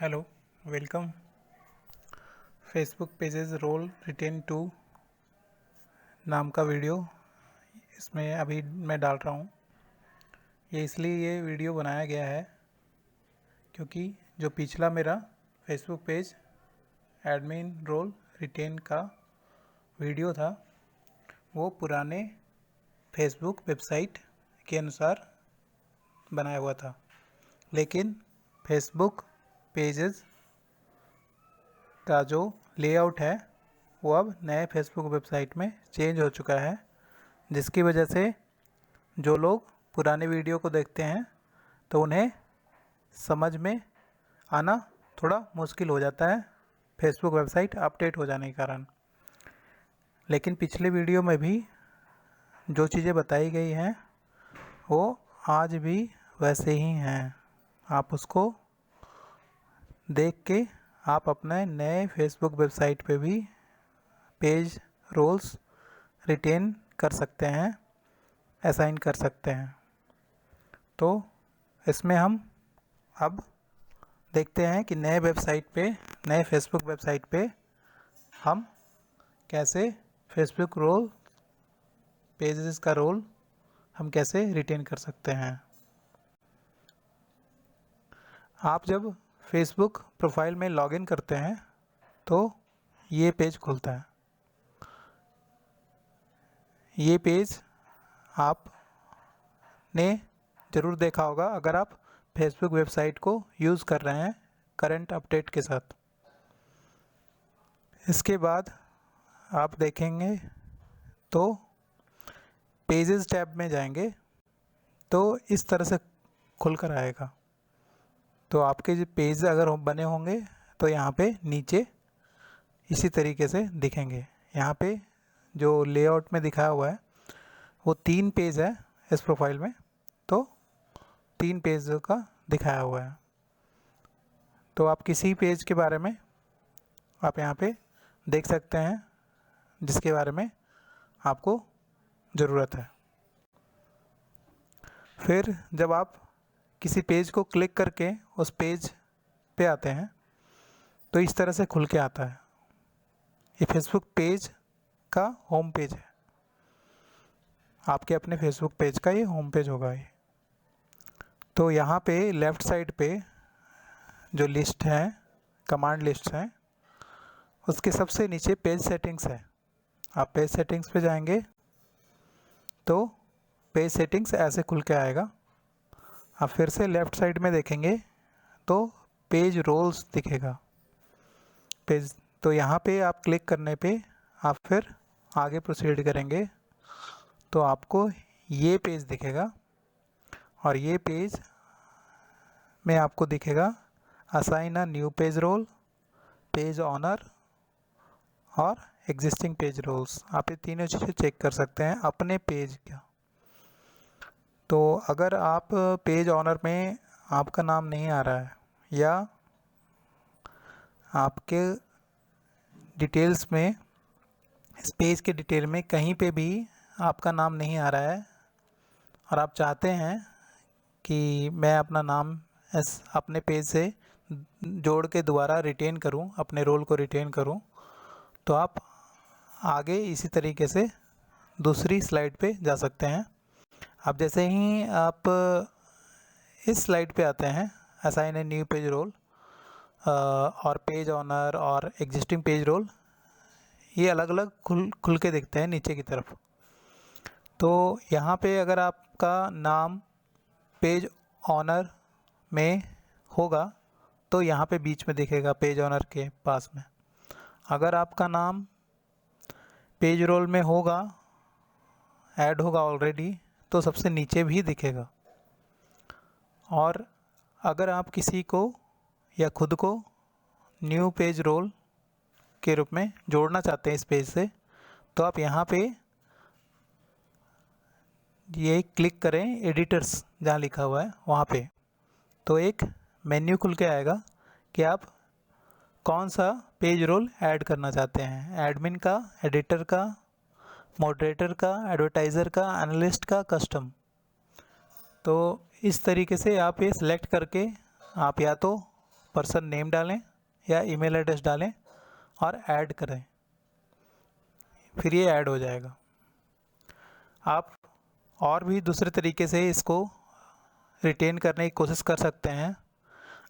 Hello, welcome. Facebook pages role retain to नाम का video इसमें अभी मैं डाल रहा हूँ। ये वीडियो बनाया गया है क्योंकि जो पिछला मेरा Facebook page admin role retain का वीडियो था वो पुराने फेसबुक वेबसाइट के अनुसार बनाया हुआ था, लेकिन फेसबुक पेजेस का जो लेआउट है वो अब नए फेसबुक वेबसाइट में चेंज हो चुका है, जिसकी वजह से जो लोग पुराने वीडियो को देखते हैं तो उन्हें समझ में आना थोड़ा मुश्किल हो जाता है फेसबुक वेबसाइट अपडेट हो जाने के कारण। लेकिन पिछले वीडियो में भी जो चीज़ें बताई गई हैं वो आज भी वैसे ही हैं। आप उसको देख के आप अपने नए फेसबुक वेबसाइट पे भी पेज रोल्स रिटेन कर सकते हैं, असाइन कर सकते हैं। तो इसमें हम अब देखते हैं कि नए फेसबुक वेबसाइट पे हम कैसे फेसबुक रोल पेजेस का रोल हम कैसे रिटेन कर सकते हैं। आप जब फेसबुक प्रोफाइल में लॉगिन करते हैं तो ये पेज खुलता है। ये पेज आपने ज़रूर देखा होगा अगर आप फेसबुक वेबसाइट को यूज़ कर रहे हैं करंट अपडेट के साथ। इसके बाद आप देखेंगे तो पेजेस टैब में जाएंगे तो इस तरह से खुल कर आएगा। तो आपके जो पेज अगर बने होंगे तो यहाँ पे नीचे इसी तरीके से दिखेंगे। यहाँ पे जो लेआउट में दिखाया हुआ है वो 3 पेज है इस प्रोफाइल में, तो 3 पेज का दिखाया हुआ है। तो आप किसी पेज के बारे में आप यहाँ पे देख सकते हैं जिसके बारे में आपको ज़रूरत है। फिर जब आप किसी पेज को क्लिक करके उस पेज पे आते हैं तो इस तरह से खुल के आता है। ये फेसबुक पेज का होम पेज है, आपके अपने फेसबुक पेज का ये होम पेज होगा ये। तो यहाँ पे लेफ़्ट साइड पे जो लिस्ट है, कमांड लिस्ट है, उसके सबसे नीचे पेज सेटिंग्स है। आप पेज सेटिंग्स पे जाएंगे तो पेज सेटिंग्स ऐसे खुल के आएगा। आप फिर से लेफ़्ट साइड में देखेंगे तो पेज रोल्स दिखेगा पेज। तो यहाँ पे आप क्लिक करने पे आप फिर आगे प्रोसीड करेंगे तो आपको ये पेज दिखेगा और ये पेज में आपको दिखेगा assign a new page role, page owner और एग्जिस्टिंग पेज रोल्स। आप ये तीनों चीज़ें चेक कर सकते हैं अपने पेज का। तो अगर आप पेज ऑनर में आपका नाम नहीं आ रहा है या आपके डिटेल्स में इस पेज के डिटेल में कहीं पे भी आपका नाम नहीं आ रहा है और आप चाहते हैं कि मैं अपना नाम अपने पेज से जोड़ के दोबारा रिटेन करूं, अपने रोल को रिटेन करूं, तो आप आगे इसी तरीके से दूसरी स्लाइड पे जा सकते हैं। अब जैसे ही आप इस स्लाइड पे आते हैं assign a new page role और पेज ऑनर और एग्जिस्टिंग पेज रोल, ये अलग अलग खुल के दिखते हैं नीचे की तरफ। तो यहाँ पे अगर आपका नाम पेज ऑनर में होगा तो यहाँ पे बीच में दिखेगा पेज ऑनर के पास में। अगर आपका नाम पेज रोल में होगा, ऐड होगा ऑलरेडी, तो सबसे नीचे भी दिखेगा। और अगर आप किसी को या खुद को न्यू पेज रोल के रूप में जोड़ना चाहते हैं इस पेज से, तो आप यहाँ पे ये क्लिक करें एडिटर्स जहाँ लिखा हुआ है वहाँ पे, तो एक मेन्यू खुल के आएगा कि आप कौन सा पेज रोल ऐड करना चाहते हैं, एडमिन का, एडिटर का, मॉडरेटर का, एडवर्टाइज़र का, एनालिस्ट का, कस्टम। तो इस तरीके से आप ये सिलेक्ट करके आप या तो पर्सन नेम डालें या ईमेल एड्रेस डालें और ऐड करें, फिर ये ऐड हो जाएगा। आप और भी दूसरे तरीके से इसको रिटेन करने की कोशिश कर सकते हैं।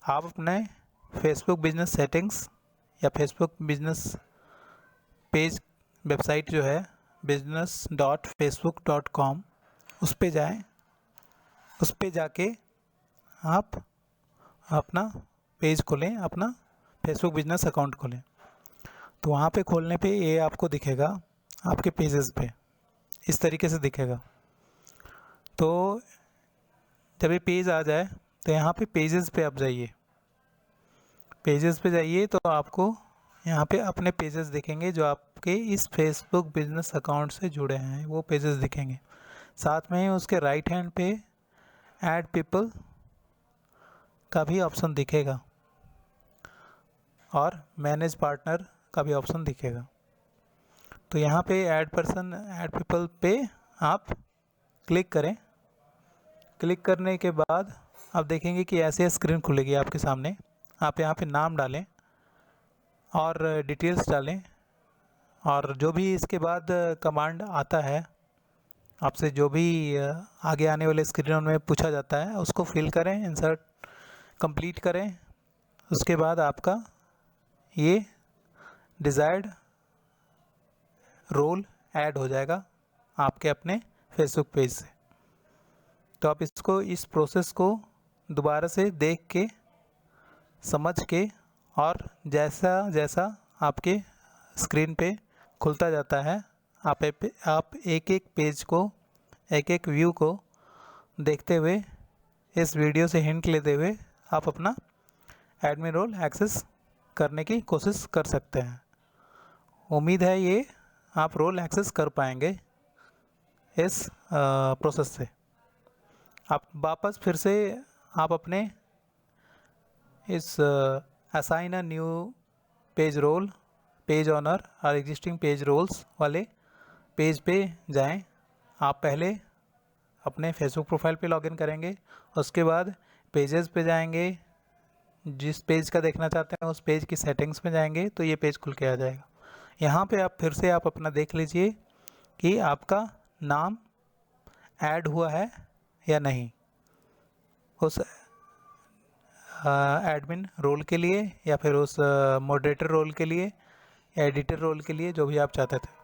आप अपने फेसबुक बिजनेस सेटिंग्स या फेसबुक बिजनेस पेज वेबसाइट जो है business.facebook.com, उस पे जाएं। उस पे जाके आप अपना पेज खोलें, अपना फेसबुक बिजनेस अकाउंट खोलें। तो वहाँ पे खोलने पे ये आपको दिखेगा आपके पेजेस पे, इस तरीके से दिखेगा। तो जब ये पेज आ जाए तो यहाँ पे पेजेस पे आप जाइए। पेजेस पे जाइए तो आपको यहाँ पे अपने पेजेस दिखेंगे जो आपके इस फेसबुक बिजनेस अकाउंट से जुड़े हैं, वो पेजेस दिखेंगे। साथ में ही उसके राइट हैंड पे ऐड पीपल का भी ऑप्शन दिखेगा और मैनेज पार्टनर का भी ऑप्शन दिखेगा। तो यहाँ पे ऐड पर्सन, ऐड पीपल पे आप क्लिक करें। क्लिक करने के बाद आप देखेंगे कि ऐसे स्क्रीन खुलेगी आपके सामने। आप यहाँ पे नाम डालें और डिटेल्स डालें, और जो भी इसके बाद कमांड आता है आपसे, जो भी आगे आने वाले स्क्रीनों में पूछा जाता है उसको फिल करें, इंसर्ट कंप्लीट करें। उसके बाद आपका ये डिज़ायर्ड रोल ऐड हो जाएगा आपके अपने फेसबुक पेज से। तो आप इसको, इस प्रोसेस को दोबारा से देख के, समझ के, और जैसा जैसा आपके स्क्रीन पे खुलता जाता है आप एक एक पेज को, एक एक व्यू को देखते हुए, इस वीडियो से हिंट लेते हुए आप अपना एडमिन रोल एक्सेस करने की कोशिश कर सकते हैं। उम्मीद है ये आप रोल एक्सेस कर पाएंगे इस प्रोसेस से। आप वापस फिर से आप अपने इस assign a new page role, page owner और एग्जिस्टिंग पेज रोल्स वाले पेज पे जाएं। आप पहले अपने फेसबुक प्रोफाइल पे लॉगिन करेंगे, उसके बाद पेजेस पे जाएंगे, जिस पेज का देखना चाहते हैं उस पेज की सेटिंग्स में जाएंगे तो ये पेज खुल के आ जाएगा। यहाँ पे आप फिर से आप अपना देख लीजिए कि आपका नाम ऐड हुआ है या नहीं उस एडमिन रोल के लिए, या फिर उस मॉडरेटर रोल के लिए, या एडिटर रोल के लिए, जो भी आप चाहते थे।